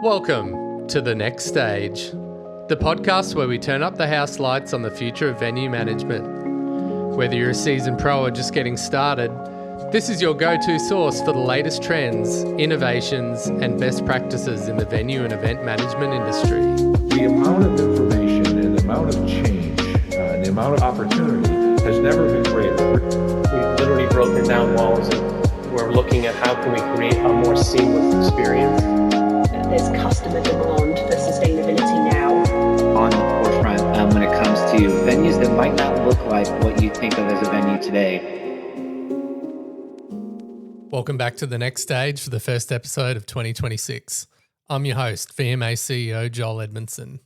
Welcome to The Next Stage, the podcast where we turn up the house lights on the future of venue management. Whether you're a seasoned pro or just getting started, this is your go-to source for the latest trends, innovations, and best practices in the venue and event management industry. The amount of information and the amount of change and the amount of opportunity has never been greater. We've literally broken down walls and we're looking at how can we create a more seamless experience. There's customer demand for sustainability now. On the forefront when it comes to venues that might not look like what you think of as a venue today. Welcome back to The Next Stage for the first episode of 2026. I'm your host, VMA CEO Joel Edmondson.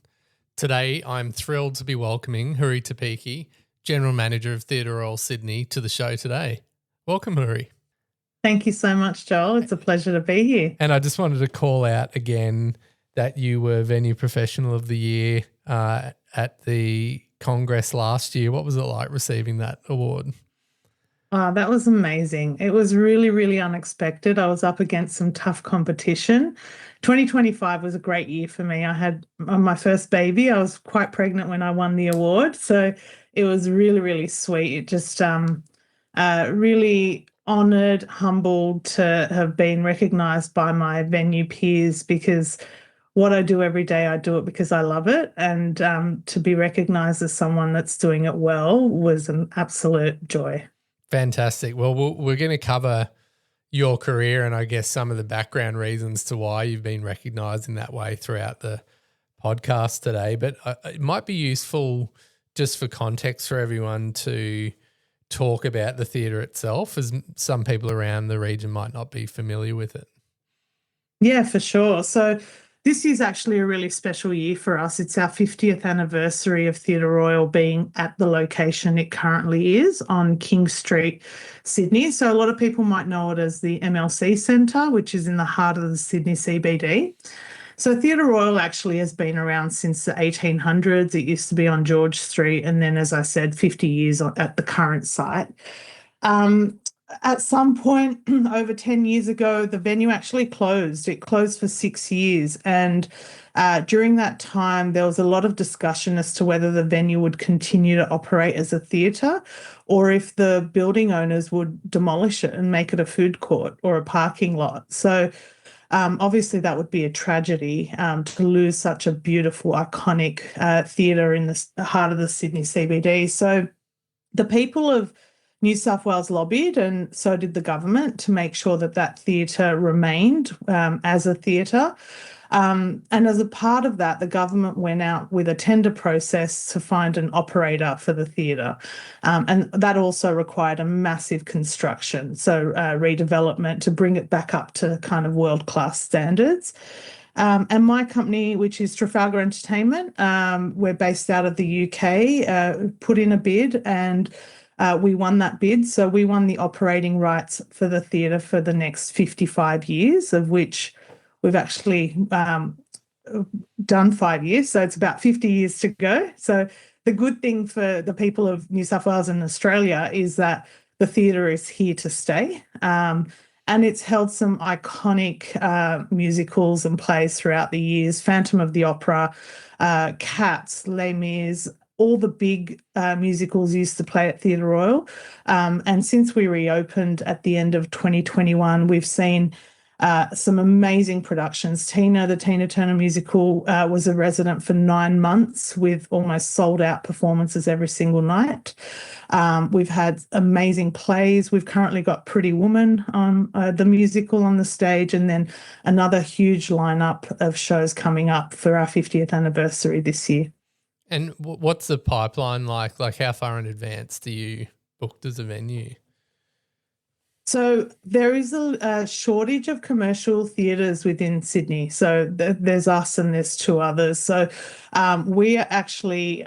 Today, I'm thrilled to be welcoming Houri Tapiki, General Manager of Theatre Royal Sydney, to the show today. Welcome, Houri. Thank you so much, Joel. It's a pleasure to be here. And I just wanted to call out again that you were Venue Professional of the Year at the Congress last year. What was it like receiving that award? That was amazing. It was really, really unexpected. I was up against some tough competition. 2025 was a great year for me. I had my first baby. I was quite pregnant when I won the award. So it was really, really sweet. It just really honoured, humbled to have been recognised by my venue peers, because what I do every day, I do it because I love it. And to be recognised as someone that's doing it well was an absolute joy. Fantastic. Well, we're going to cover your career and I guess some of the background reasons to why you've been recognised in that way throughout the podcast today. But it might be useful just for context for everyone to talk about the theatre itself, as some people around the region might not be familiar with it. Yeah, for sure. So this is actually a really special year for us. It's our 50th anniversary of Theatre Royal being at the location it currently is on King Street, Sydney. So a lot of people might know it as the MLC Centre, which is in the heart of the Sydney CBD. So Theatre Royal actually has been around since the 1800s. It used to be on George Street, and then, as I said, 50 years at the current site. At some point over 10 years ago, the venue actually closed. It closed for 6 years. And during that time, there was a lot of discussion as to whether the venue would continue to operate as a theatre or if the building owners would demolish it and make it a food court or a parking lot. So obviously that would be a tragedy to lose such a beautiful, iconic theatre in the heart of the Sydney CBD. So the people of New South Wales lobbied, and so did the government, to make sure that that theatre remained as a theatre. And as a part of that, the government went out with a tender process to find an operator for the theatre. And that also required a massive construction, so redevelopment to bring it back up to kind of world-class standards. And my company, which is Trafalgar Entertainment, we're based out of the UK, put in a bid, and we won that bid. So we won the operating rights for the theatre for the next 55 years, of which we've actually done 5 years. So it's about 50 years to go. So the good thing for the people of New South Wales and Australia is that the theatre is here to stay. And it's held some iconic musicals and plays throughout the years: Phantom of the Opera, Cats, Les Mis. All the big musicals used to play at Theatre Royal. And since we reopened at the end of 2021, we've seen some amazing productions. Tina, the Tina Turner musical, was a resident for 9 months with almost sold-out performances every single night. We've had amazing plays. We've currently got Pretty Woman on the musical on the stage, and then another huge lineup of shows coming up for our 50th anniversary this year. And what's the pipeline like? Like, how far in advance do you book as a venue? So there is a shortage of commercial theatres within Sydney. So there's us and there's 2 others. So we are actually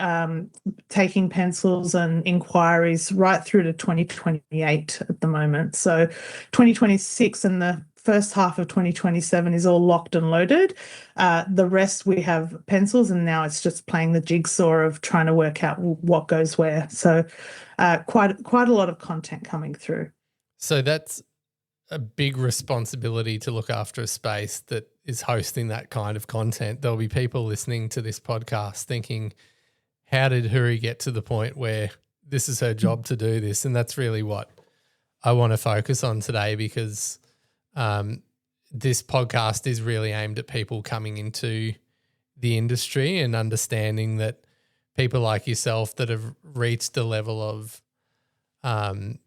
taking pencils and inquiries right through to 2028 at the moment. So 2026 and the first half of 2027 is all locked and loaded. The rest we have pencils, and now it's just playing the jigsaw of trying to work out what goes where. So quite a lot of content coming through. So that's a big responsibility to look after a space that is hosting that kind of content. There'll be people listening to this podcast thinking, how did Houri get to the point where this is her job to do this? And that's really what I want to focus on today, because this podcast is really aimed at people coming into the industry and understanding that people like yourself that have reached the level of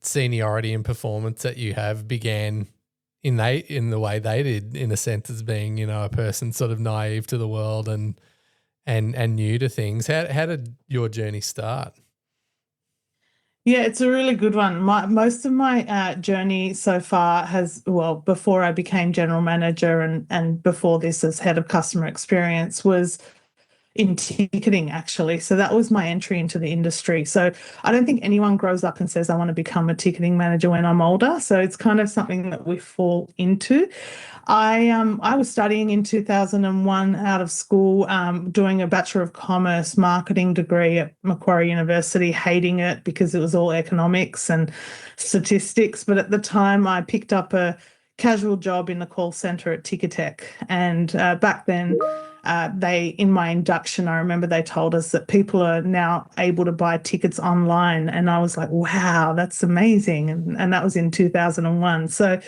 seniority and performance that you have began in the way they did, in a sense, as being, a person sort of naive to the world and new to things. How did your journey start? Yeah, it's a really good one. Most of my journey so far before I became general manager and before this as head of customer experience, was in ticketing, actually. So that was my entry into the industry. So I don't think anyone grows up and says, I want to become a ticketing manager when I'm older. So it's kind of something that we fall into. I was studying in 2001 out of school, doing a Bachelor of Commerce marketing degree at Macquarie University, hating it because it was all economics and statistics. But at the time, I picked up a casual job in the call center at Ticketek. And back then, in my induction, I remember they told us that people are now able to buy tickets online. And I was like, wow, that's amazing. And that was in 2001. So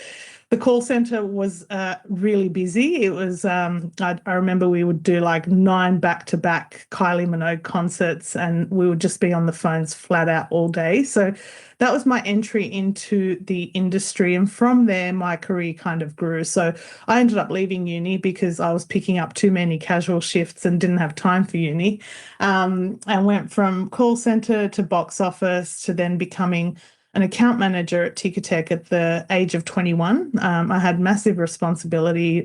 the call center was really busy. It was, I remember we would do like 9 back-to-back Kylie Minogue concerts, and we would just be on the phones flat out all day. So that was my entry into the industry. And from there, my career kind of grew. So I ended up leaving uni because I was picking up too many casual shifts and didn't have time for uni. And went from call center to box office to then becoming an account manager at Ticketek at the age of 21. I had massive responsibility.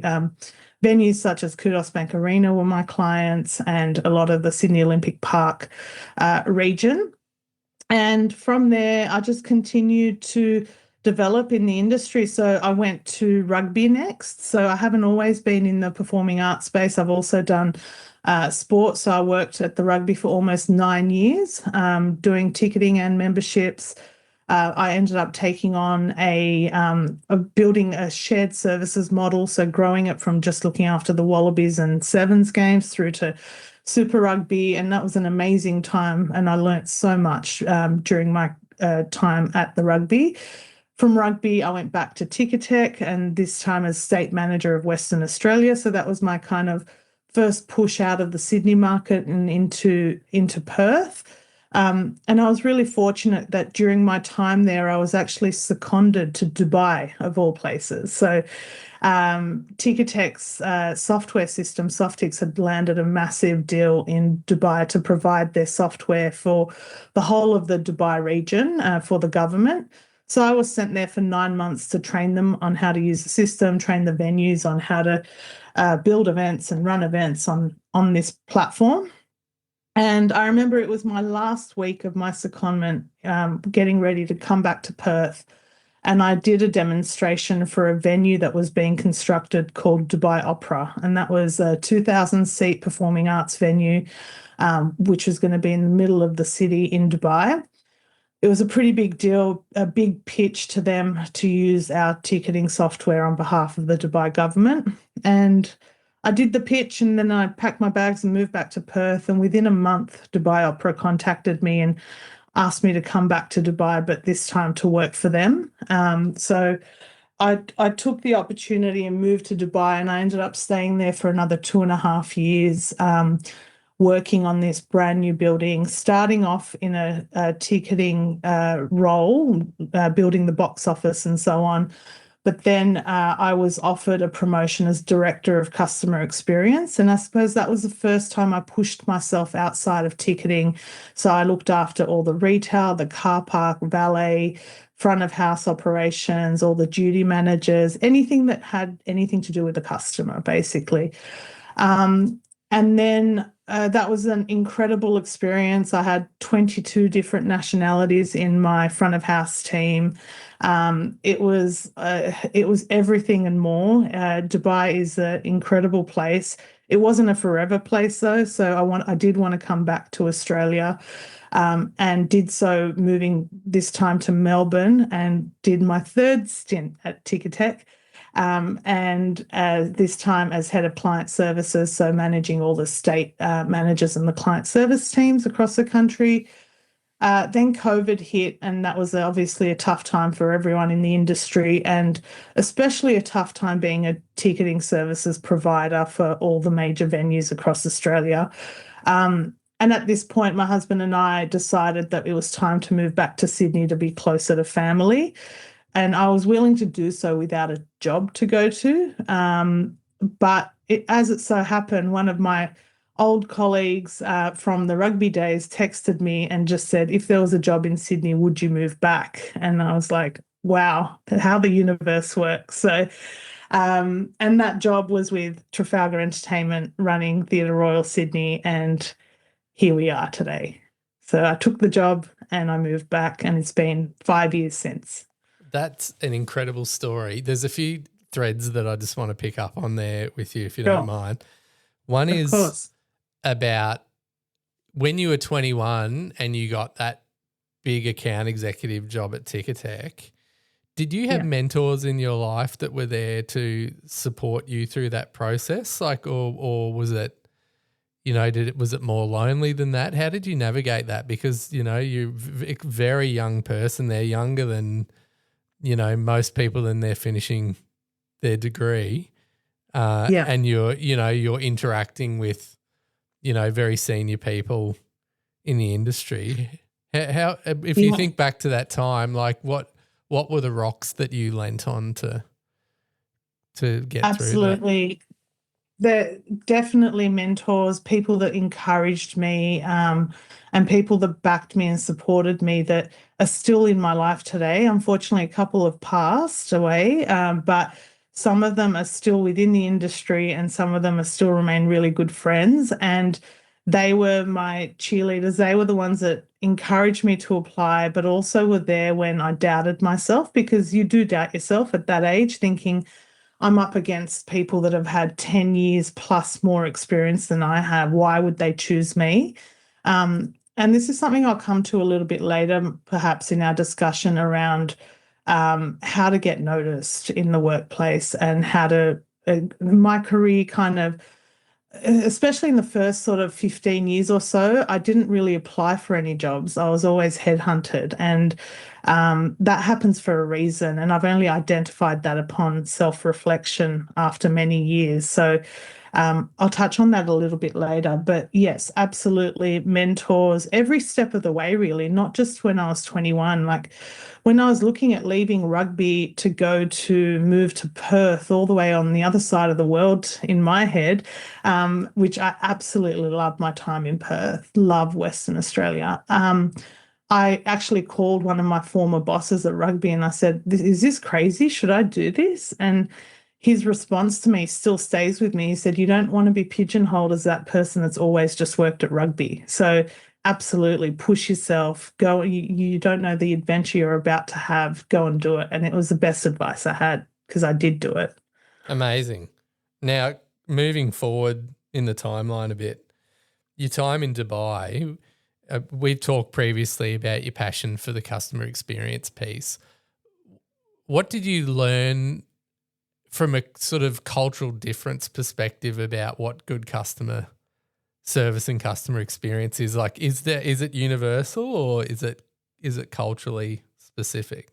Venues such as Kudos Bank Arena were my clients, and a lot of the Sydney Olympic Park region. And from there, I just continued to develop in the industry. So I went to rugby next. So I haven't always been in the performing arts space. I've also done sports. So I worked at the rugby for almost 9 years, doing ticketing and memberships. I ended up taking on building a shared services model, so growing it from just looking after the Wallabies and Sevens games through to Super Rugby, and that was an amazing time, and I learnt so much during my time at the rugby. From rugby, I went back to Ticketek, and this time as state manager of Western Australia, so that was my kind of first push out of the Sydney market and into Perth. And I was really fortunate that during my time there, I was actually seconded to Dubai, of all places. So Ticketek's software system, Softix, had landed a massive deal in Dubai to provide their software for the whole of the Dubai region for the government. So I was sent there for 9 months to train them on how to use the system, train the venues on how to build events and run events on this platform. And I remember it was my last week of my secondment, getting ready to come back to Perth. And I did a demonstration for a venue that was being constructed called Dubai Opera. And that was a 2,000-seat performing arts venue, which was going to be in the middle of the city in Dubai. It was a pretty big deal, a big pitch to them to use our ticketing software on behalf of the Dubai government. And I did the pitch, and then I packed my bags and moved back to Perth. And within a month, Dubai Opera contacted me and asked me to come back to Dubai, but this time to work for them. So I took the opportunity and moved to Dubai, and I ended up staying there for another 2.5 years, working on this brand new building, starting off in a ticketing role, building the box office and so on. But then I was offered a promotion as Director of Customer Experience. And I suppose that was the first time I pushed myself outside of ticketing. So I looked after all the retail, the car park, valet, front of house operations, all the duty managers, anything that had anything to do with the customer, basically. And then that was an incredible experience. I had 22 different nationalities in my front of house team. It was everything and more. Dubai is an incredible place. It wasn't a forever place though, so I did want to come back to Australia, and did so, moving this time to Melbourne, and did my third stint at Ticketek. and this time as head of client services, so managing all the state managers and the client service teams across the country. Then COVID hit, and that was obviously a tough time for everyone in the industry, and especially a tough time being a ticketing services provider for all the major venues across Australia. And at this point, my husband and I decided that it was time to move back to Sydney to be closer to family. And I was willing to do so without a job to go to. But as it so happened, one of my old colleagues from the rugby days texted me and just said, if there was a job in Sydney, would you move back? And I was like, wow, how the universe works. So, and that job was with Trafalgar Entertainment running Theatre Royal Sydney, and here we are today. So I took the job and I moved back, and it's been 5 years since. That's an incredible story. There's a few threads that I just want to pick up on there with you, if you don't mind. One is about when you were 21 and you got that big account executive job at Ticketek. Did you have mentors in your life that were there to support you through that process? Like, or was it, you know, was it more lonely than that? How did you navigate that? Because, you know, you're a very young person. They're younger than, you know, most people in there finishing their degree. And you're interacting with, you know, very senior people in the industry. How if you think back to that time, like what were the rocks that you leant on to get Absolutely. through that? They're definitely mentors, people that encouraged me, and people that backed me and supported me that are still in my life today. Unfortunately, a couple have passed away, but some of them are still within the industry, and some of them are still remain really good friends. And they were my cheerleaders. They were the ones that encouraged me to apply, but also were there when I doubted myself, because you do doubt yourself at that age, thinking, I'm up against people that have had 10 years plus more experience than I have. Why would they choose me? And this is something I'll come to a little bit later, perhaps in our discussion around how to get noticed in the workplace, and how to, my career kind of, especially in the first sort of 15 years or so, I didn't really apply for any jobs. I was always headhunted, and that happens for a reason. And I've only identified that upon self-reflection after many years. So I'll touch on that a little bit later. But yes, absolutely, mentors every step of the way, really, not just when I was 21. Like when I was looking at leaving rugby to go to move to Perth, all the way on the other side of the world in my head, which I absolutely love my time in Perth, love Western Australia. I actually called one of my former bosses at rugby and I said, is this crazy? Should I do this? And his response to me still stays with me. He said, you don't want to be pigeonholed as that person that's always just worked at rugby. So absolutely push yourself, go. You don't know the adventure you're about to have, go and do it. And it was the best advice I had, because I did do it. Amazing. Now, moving forward in the timeline a bit, your time in Dubai, we've talked previously about your passion for the customer experience piece. What did you learn from a sort of cultural difference perspective about what good customer service and customer experience is? Like, is it universal, or is it culturally specific?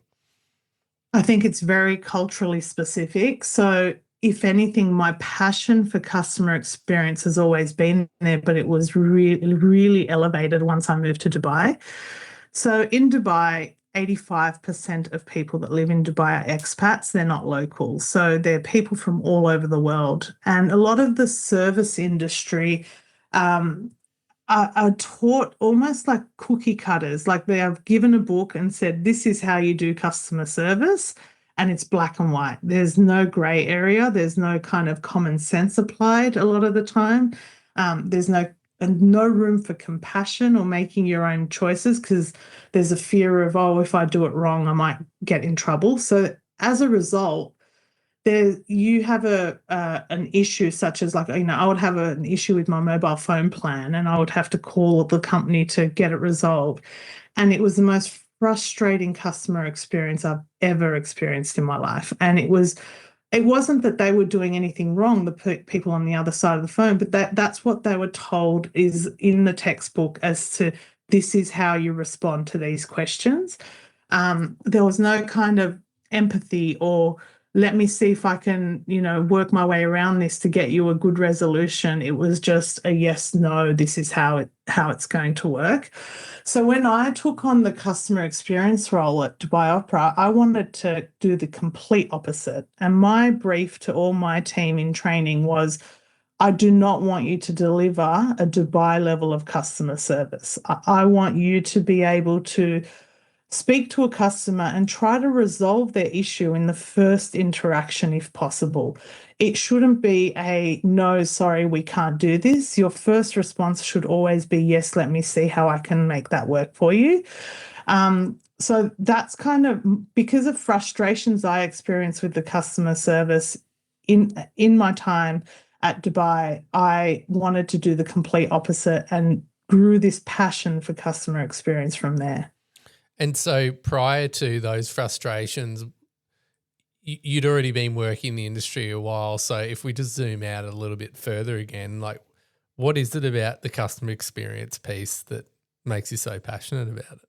I think it's very culturally specific. So if anything, my passion for customer experience has always been there, but it was really, really elevated once I moved to Dubai. So in Dubai, 85% of people that live in Dubai are expats. They're not locals. So they're people from all over the world. And a lot of the service industry are taught almost like cookie cutters, like they have given a book and said, this is how you do customer service, and it's black and white. There's no grey area. There's no kind of common sense applied a lot of the time. There's no room for compassion or making your own choices, because there's a fear of, oh, if I do it wrong, I might get in trouble. So as a result, you have an issue such as, like, you know, I would have an issue with my mobile phone plan and I would have to call the company to get it resolved. And it was the most frustrating customer experience I've ever experienced in my life. And it was it wasn't that they were doing anything wrong, the people on the other side of the phone, but that's what they were told is in the textbook as to this is how you respond to these questions. There was no kind of empathy or let me see if I can, work my way around this to get you a good resolution. It was just a yes, no, this is how it's going to work. So when I took on the customer experience role at Dubai Opera, I wanted to do the complete opposite. And my brief to all my team in training was, I do not want you to deliver a Dubai level of customer service. I want you to be able to speak to a customer and try to resolve their issue in the first interaction if possible. It shouldn't be a no, sorry, we can't do this. Your first response should always be yes, let me see how I can make that work for you. So that's kind of because of frustrations I experienced with the customer service in my time at Dubai, I wanted to do the complete opposite and grew this passion for customer experience from there. And so prior to those frustrations, you'd already been working in the industry a while. So if we just zoom out a little bit further again, like what is it about the customer experience piece that makes you so passionate about it?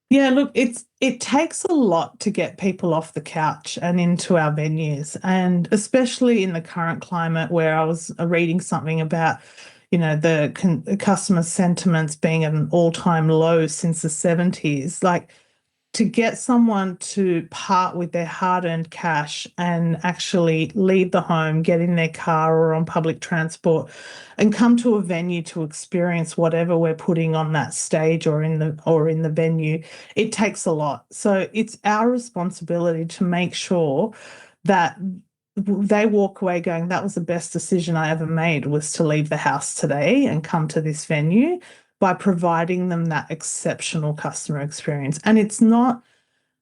Yeah, look, it takes a lot to get people off the couch and into our venues, and especially in the current climate where I was reading something about the customer sentiments being at an all-time low since the 70s, like to get someone to part with their hard-earned cash and actually leave the home, get in their car or on public transport and come to a venue to experience whatever we're putting on that stage or in the venue, it takes a lot. So it's our responsibility to make sure that they walk away going, that was the best decision I ever made, was to leave the house today and come to this venue, by providing them that exceptional customer experience. And it's not,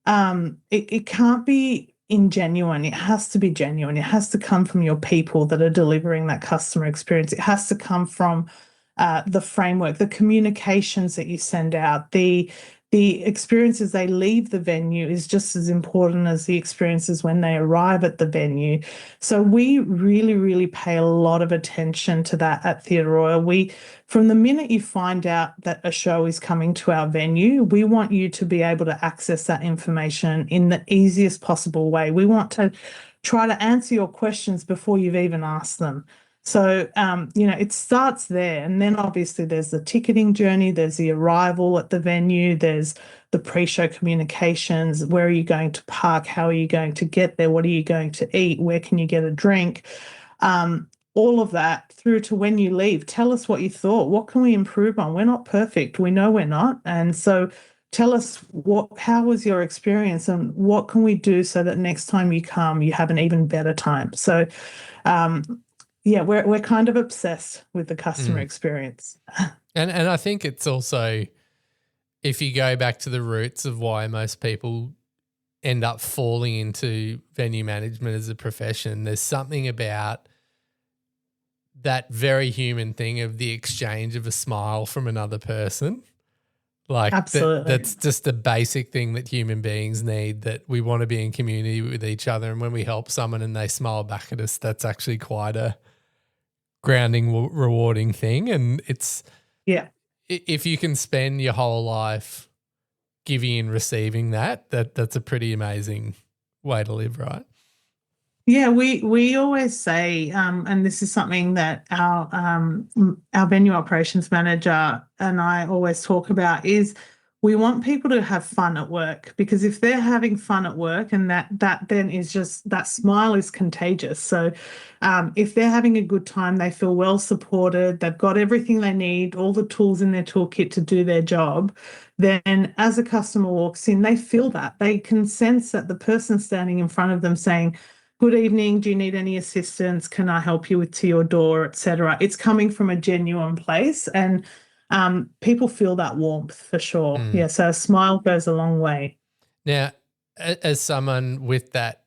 it can't be ingenuine. It has to be genuine. It has to come from your people that are delivering that customer experience. It has to come from the framework, the communications that you send out, the experiences they leave the venue is just as important as the experiences when they arrive at the venue. So we really, really pay a lot of attention to that at Theatre Royal. From the minute you find out that a show is coming to our venue, we want you to be able to access that information in the easiest possible way. We want to try to answer your questions before you've even asked them. So, it starts there. And then obviously there's the ticketing journey, there's the arrival at the venue, there's the pre-show communications. Where are you going to park? How are you going to get there? What are you going to eat? Where can you get a drink? All of that through to when you leave. Tell us what you thought. What can we improve on? We're not perfect. We know we're not. And so tell us how was your experience and what can we do so that next time you come, you have an even better time. So, we're kind of obsessed with the customer experience. And I think it's also, if you go back to the roots of why most people end up falling into venue management as a profession, there's something about that very human thing of the exchange of a smile from another person. Like absolutely. That's just a basic thing that human beings need, that we want to be in community with each other. And when we help someone and they smile back at us, that's actually quite a grounding, rewarding thing. And it's, if you can spend your whole life giving and receiving that's a pretty amazing way to live, right? Yeah, we always say, and this is something that our venue operations manager and I always talk about, is we want people to have fun at work, because if they're having fun at work, and that then is just, that smile is contagious. So if they're having a good time, they feel well supported, they've got everything they need, all the tools in their toolkit to do their job, then as a customer walks in, they feel that. They can sense that the person standing in front of them saying, good evening, do you need any assistance? Can I help you to your door, etc. It's coming from a genuine place, and people feel that warmth for sure. Yeah, so a smile goes a long way. Now, as someone with that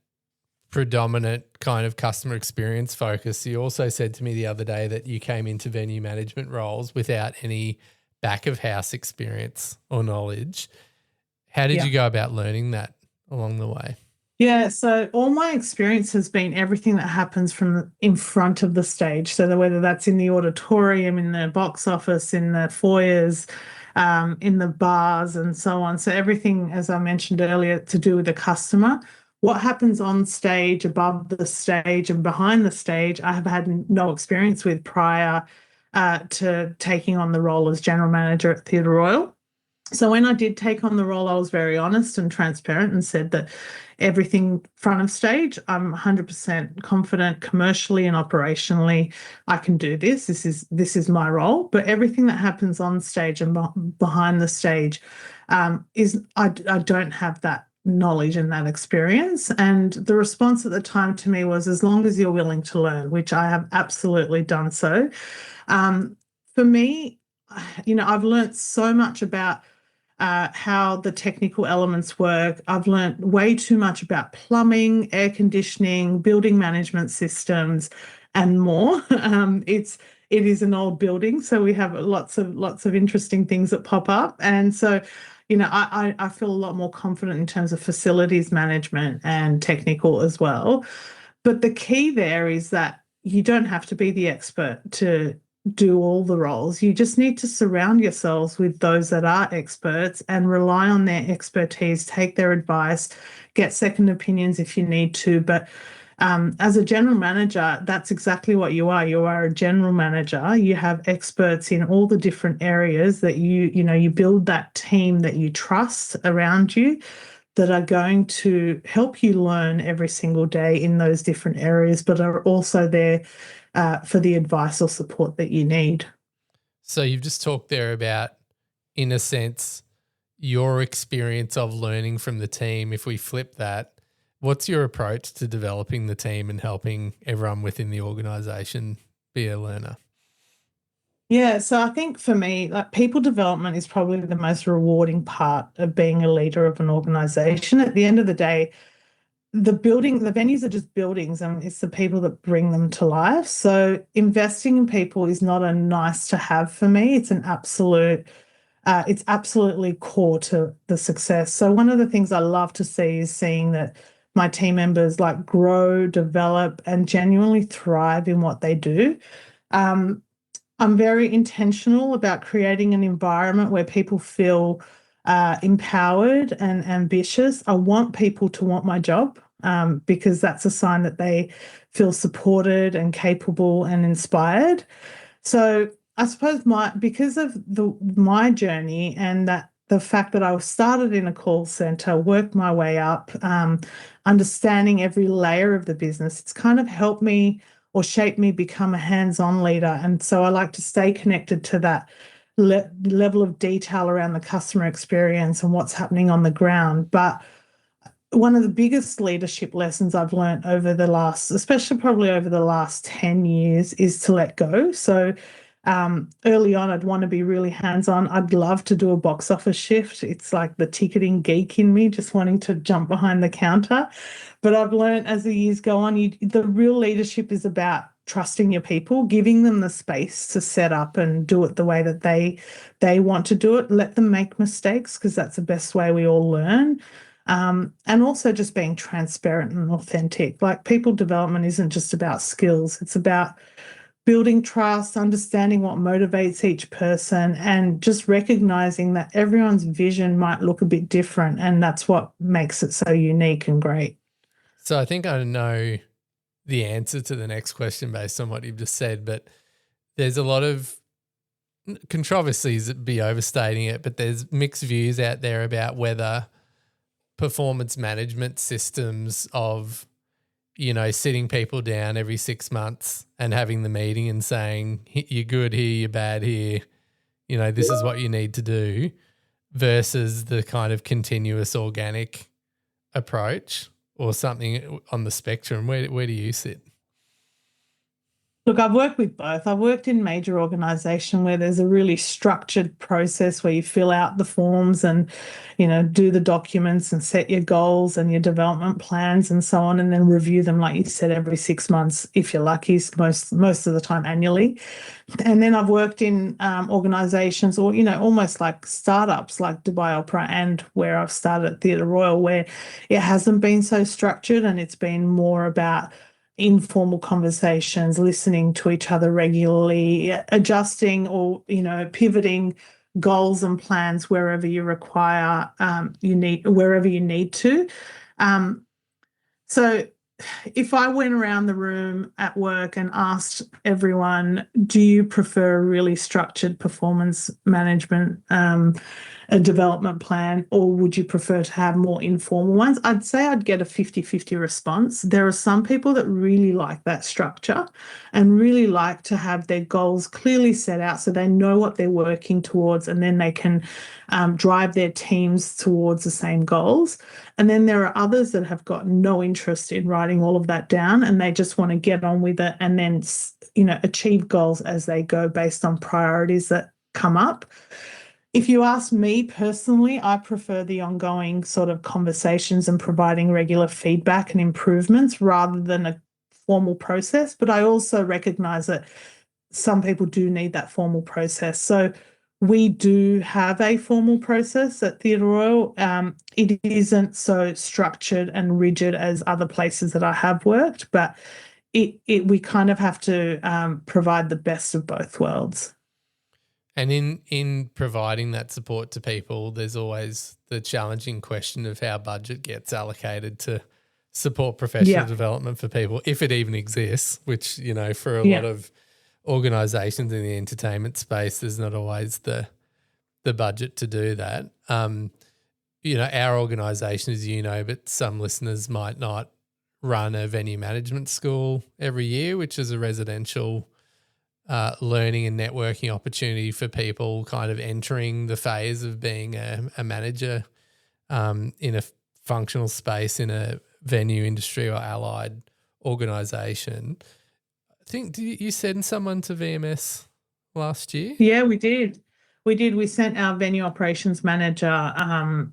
predominant kind of customer experience focus, you also said to me the other day that you came into venue management roles without any back of house experience or knowledge. How did you go about learning that along the way? Yeah, so all my experience has been everything that happens from in front of the stage. So whether that's in the auditorium, in the box office, in the foyers, in the bars, and so on. So everything, as I mentioned earlier, to do with the customer. What happens on stage, above the stage, and behind the stage, I have had no experience with prior to taking on the role as general manager at Theatre Royal. So when I did take on the role, I was very honest and transparent and said that everything front of stage, I'm 100% confident commercially and operationally, I can do this. This is my role. But everything that happens on stage and behind the stage is I don't have that knowledge and that experience. And the response at the time to me was, as long as you're willing to learn, which I have absolutely done so. For me, I've learned so much about how the technical elements work. I've learned way too much about plumbing, air conditioning, building management systems, and more. It is an old building, so we have lots of interesting things that pop up, and so. I feel a lot more confident in terms of facilities management and technical as well. But the key there is that you don't have to be the expert to do all the roles. You just need to surround yourselves with those that are experts and rely on their expertise, take their advice, get second opinions if you need to. But as a general manager, that's exactly what you are. You are a general manager. You have experts in all the different areas that you build that team that you trust around you that are going to help you learn every single day in those different areas, but are also there for the advice or support that you need. So you've just talked there about, in a sense, your experience of learning from the team. If we flip that, what's your approach to developing the team and helping everyone within the organisation be a learner? Yeah, so I think for me, like people development is probably the most rewarding part of being a leader of an organisation. At the end of the day, the venues are just buildings and it's the people that bring them to life. So investing in people is not a nice to have for me. It's it's absolutely core to the success. So one of the things I love to see is seeing that my team members like grow, develop, and genuinely thrive in what they do. I'm very intentional about creating an environment where people feel empowered and ambitious. I want people to want my job because that's a sign that they feel supported and capable and inspired. So I suppose because of my journey and that the fact that I started in a call center, worked my way up, understanding every layer of the business, it's kind of helped me or shaped me become a hands-on leader. And so I like to stay connected to that level of detail around the customer experience and what's happening on the ground. But one of the biggest leadership lessons I've learned especially probably over the last 10 years, is to let go. So early on, I'd want to be really hands-on. I'd love to do a box office shift. It's like the ticketing geek in me, just wanting to jump behind the counter. But I've learned as the years go on, the real leadership is about trusting your people, giving them the space to set up and do it the way that they want to do it. Let them make mistakes because that's the best way we all learn. And also just being transparent and authentic. Like people development isn't just about skills. It's about building trust, understanding what motivates each person, and just recognizing that everyone's vision might look a bit different. And that's what makes it so unique and great. So I think I know the answer to the next question based on what you've just said, but there's a lot of controversies, be overstating it, but there's mixed views out there about whether performance management systems of, sitting people down every 6 months and having the meeting and saying, you're good here, you're bad here, this is what you need to do, versus the kind of continuous organic approach or something on the spectrum. Where do you sit? Look, I've worked with both. I've worked in major organisation where there's a really structured process where you fill out the forms and, do the documents and set your goals and your development plans and so on, and then review them, like you said, every 6 months, if you're lucky, most of the time annually. And then I've worked in organisations or, almost like startups like Dubai Opera and where I've started at Theatre Royal, where it hasn't been so structured and it's been more about informal conversations, listening to each other regularly, adjusting or, pivoting goals and plans wherever you require, wherever you need to. So if I went around the room at work and asked everyone, do you prefer a really structured performance management a development plan, or would you prefer to have more informal ones? I'd say I'd get a 50-50 response. There are some people that really like that structure and really like to have their goals clearly set out so they know what they're working towards, and then they can drive their teams towards the same goals. And then there are others that have got no interest in writing all of that down, and they just want to get on with it and then, achieve goals as they go based on priorities that come up. If you ask me personally, I prefer the ongoing sort of conversations and providing regular feedback and improvements rather than a formal process. But I also recognise that some people do need that formal process. So we do have a formal process at Theatre Royal. It isn't so structured and rigid as other places that I have worked, but we kind of have to provide the best of both worlds. And in providing that support to people, there's always the challenging question of how budget gets allocated to support professional development for people, if it even exists, which, for a lot of organisations in the entertainment space, there's not always the budget to do that. Our organisation, as you know, but some listeners might not, run a venue management school every year, which is a residential learning and networking opportunity for people kind of entering the phase of being a manager in a functional space in a venue industry or allied organisation. I think you sent someone to VMS last year? Yeah, we did. We sent our venue operations manager and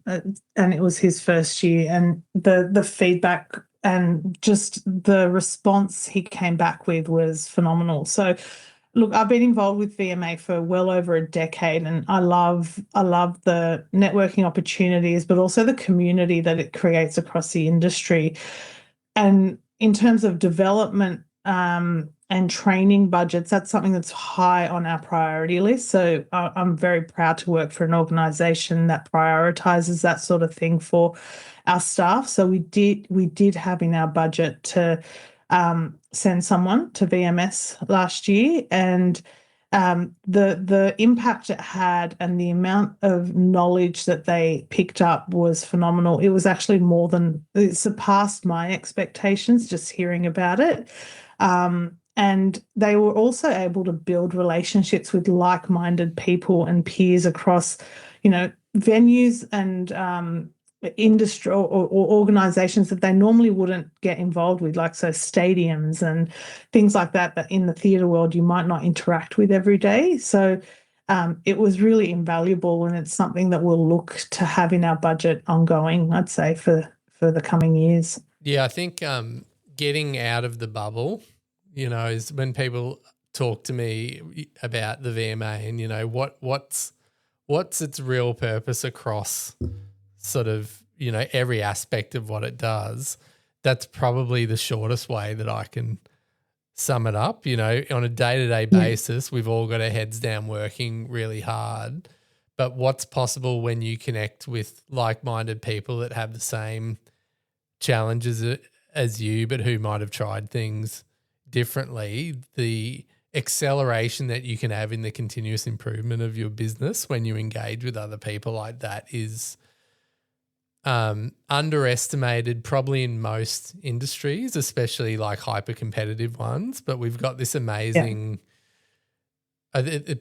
it was his first year, and the feedback and just the response he came back with was phenomenal. So look, I've been involved with VMA for well over a decade, and I love the networking opportunities, but also the community that it creates across the industry. And in terms of development and training budgets, that's something that's high on our priority list. So I'm very proud to work for an organisation that prioritises that sort of thing for our staff. So we did have in our budget to send someone to VMS last year, and the impact it had and the amount of knowledge that they picked up was phenomenal. It was actually it surpassed my expectations just hearing about it. And they were also able to build relationships with like-minded people and peers across, venues and industry or organisations that they normally wouldn't get involved with, like stadiums and things like that in the theatre world you might not interact with every day. So it was really invaluable, and it's something that we'll look to have in our budget ongoing, I'd say, for the coming years. Yeah, I think getting out of the bubble, is when people talk to me about the VMA and, what's its real purpose across sort of, every aspect of what it does. That's probably the shortest way that I can sum it up. On a day-to-day basis, we've all got our heads down working really hard. But what's possible when you connect with like-minded people that have the same challenges as you, but who might have tried things differently, the acceleration that you can have in the continuous improvement of your business when you engage with other people like that is underestimated probably in most industries, especially like hyper-competitive ones. But we've got this amazing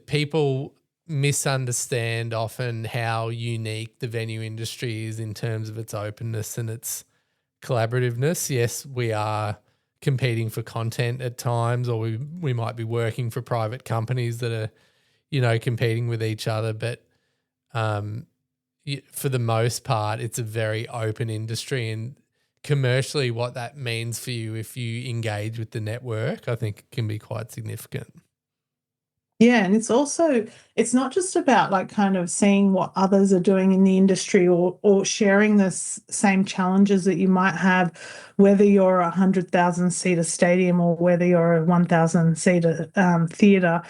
people misunderstand often how unique the venue industry is in terms of its openness and its collaborativeness. Yes, we are competing for content at times, or we might be working for private companies that are, you know, competing with each other. But for the most part, it's a very open industry, and commercially what that means for you if you engage with the network, I think can be quite significant. Yeah, and it's not just about like kind of seeing what others are doing in the industry or sharing the same challenges that you might have, whether you're a 100,000-seater stadium or whether you're a 1,000-seater theatre.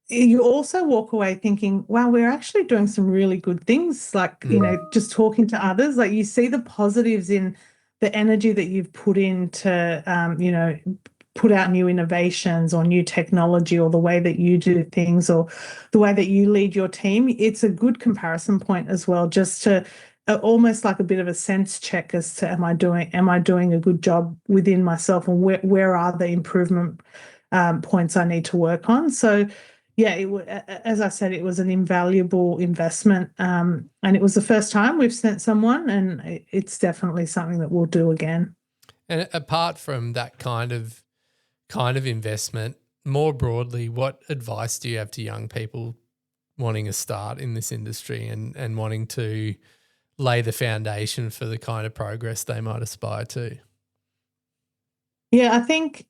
You also walk away thinking, wow, we're actually doing some really good things. Like, you know, just talking to others, like you see the positives in the energy that you've put into, you know, put out new innovations or new technology, or the way that you do things, or the way that you lead your team. It's a good comparison point as well, just to almost like a bit of a sense check as to am I doing a good job within myself, and where are the improvement points I need to work on. So yeah, as I said, it was an invaluable investment, and it was the first time we've sent someone, and it's definitely something that we'll do again. And apart from that kind of investment, more broadly, what advice do you have to young people wanting a start in this industry and wanting to lay the foundation for the kind of progress they might aspire to? Yeah, I think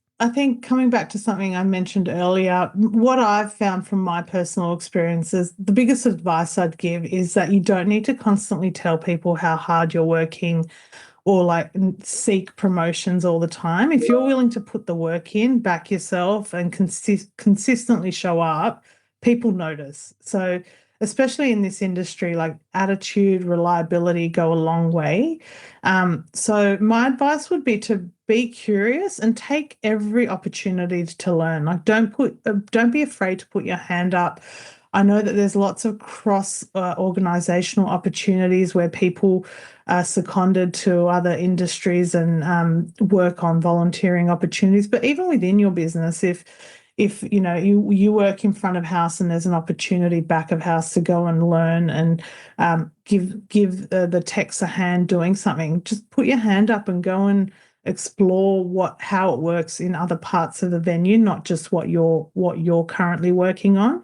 coming back to something I mentioned earlier, what I've found from my personal experiences, the biggest advice I'd give is that you don't need to constantly tell people how hard you're working or like seek promotions all the time. If you're willing to put the work in, back yourself, and consistently show up, people notice. So especially in this industry, like attitude, reliability go a long way. So my advice would be to be curious and take every opportunity to learn. Like don't be afraid to put your hand up. I know that there's lots of cross organizational opportunities where people are seconded to other industries and work on volunteering opportunities. But even within your business, if you know you work in front of house and there's an opportunity back of house to go and learn and give the techs a hand doing something, just put your hand up and go and explore how it works in other parts of the venue, not just what you're currently working on.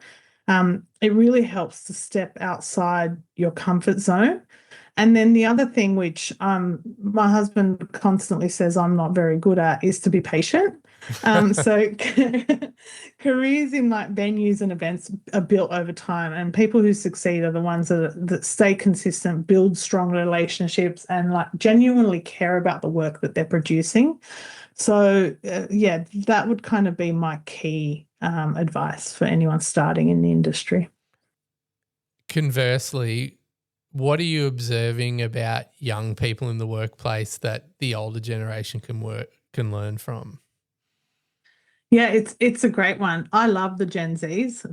It really helps to step outside your comfort zone. And then the other thing, which my husband constantly says I'm not very good at, is to be patient. So careers in like venues and events are built over time, and people who succeed are the ones that stay consistent, build strong relationships, and like genuinely care about the work that they're producing. So yeah, that would kind of be my key advice for anyone starting in the industry. Conversely, what are you observing about young people in the workplace that the older generation can learn from? Yeah, it's a great one. I love the Gen Zs.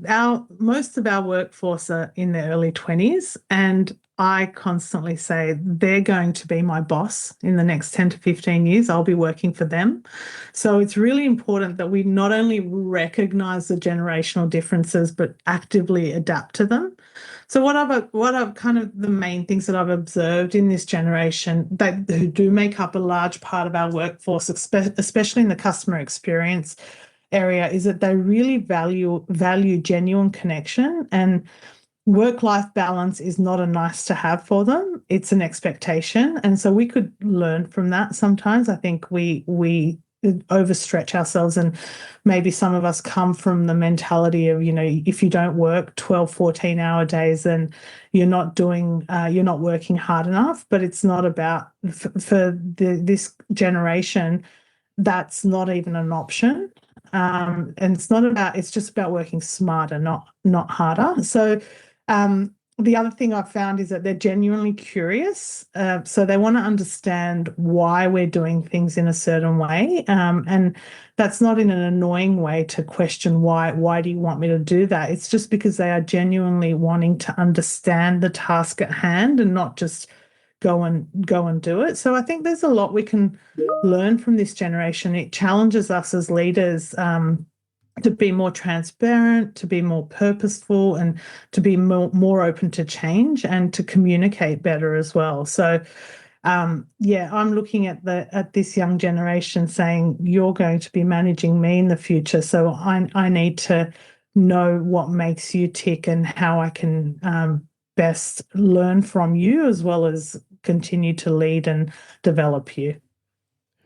Most of our workforce are in their early 20s, and I constantly say they're going to be my boss in the next 10 to 15 years. I'll be working for them. So it's really important that we not only recognize the generational differences, but actively adapt to them. So what I've kind of the main things that I've observed in this generation who do make up a large part of our workforce, especially in the customer experience area, is that they really value genuine connection, and work-life balance is not a nice to have for them. It's an expectation. And so we could learn from that sometimes. I think we overstretch ourselves, and maybe some of us come from the mentality of, you know, if you don't work 12, 14-hour days, then you're not working hard enough. But it's not about, for this generation, that's not even an option. And it's just about working smarter, not harder. So the other thing I've found is that they're genuinely curious. So they want to understand why we're doing things in a certain way. And that's not in an annoying way to question why do you want me to do that? It's just because they are genuinely wanting to understand the task at hand and not just go and do it. So I think there's a lot we can learn from this generation. It challenges us as leaders to be more transparent, to be more purposeful, and to be more open to change, and to communicate better as well. So I'm looking at this young generation saying, you're going to be managing me in the future. So I need to know what makes you tick and how I can best learn from you as well as continue to lead and develop you.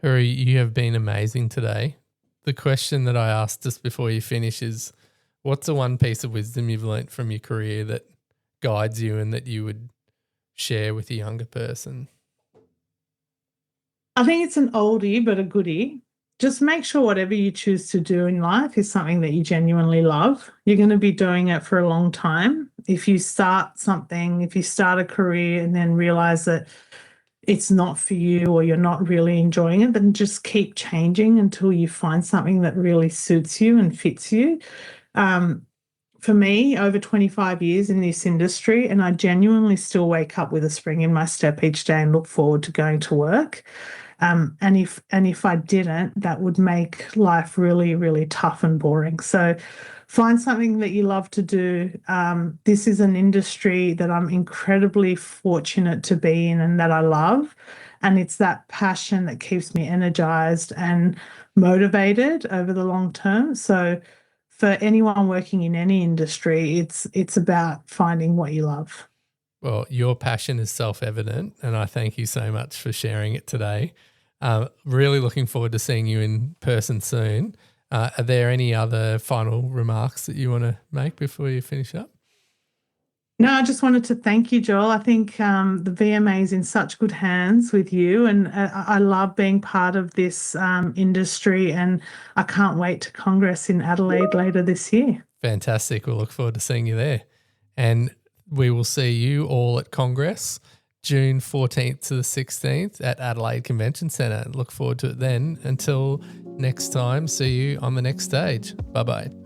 Houri, you have been amazing today. The question that I asked just before you finish is, what's the one piece of wisdom you've learnt from your career that guides you and that you would share with a younger person? I think it's an oldie but a goodie. Just make sure whatever you choose to do in life is something that you genuinely love. You're going to be doing it for a long time. If you start something, if you start a career and then realize that it's not for you or you're not really enjoying it, then just keep changing until you find something that really suits you and fits you. For me, over 25 years in this industry, and I genuinely still wake up with a spring in my step each day and look forward to going to work. And if I didn't, that would make life really, really tough and boring. So find something that you love to do. This is an industry that I'm incredibly fortunate to be in and that I love. And it's that passion that keeps me energized and motivated over the long term. So for anyone working in any industry, it's about finding what you love. Well, your passion is self-evident, and I thank you so much for sharing it today. Really looking forward to seeing you in person soon. Are there any other final remarks that you want to make before you finish up? No, I just wanted to thank you, Joel. I think the VMA is in such good hands with you, and I love being part of this industry, and I can't wait to Congress in Adelaide later this year. Fantastic. We'll look forward to seeing you there. And we will see you all at Congress, June 14th to the 16th at Adelaide Convention Centre. Look forward to it then. Until next time, see you on the next stage. Bye-bye.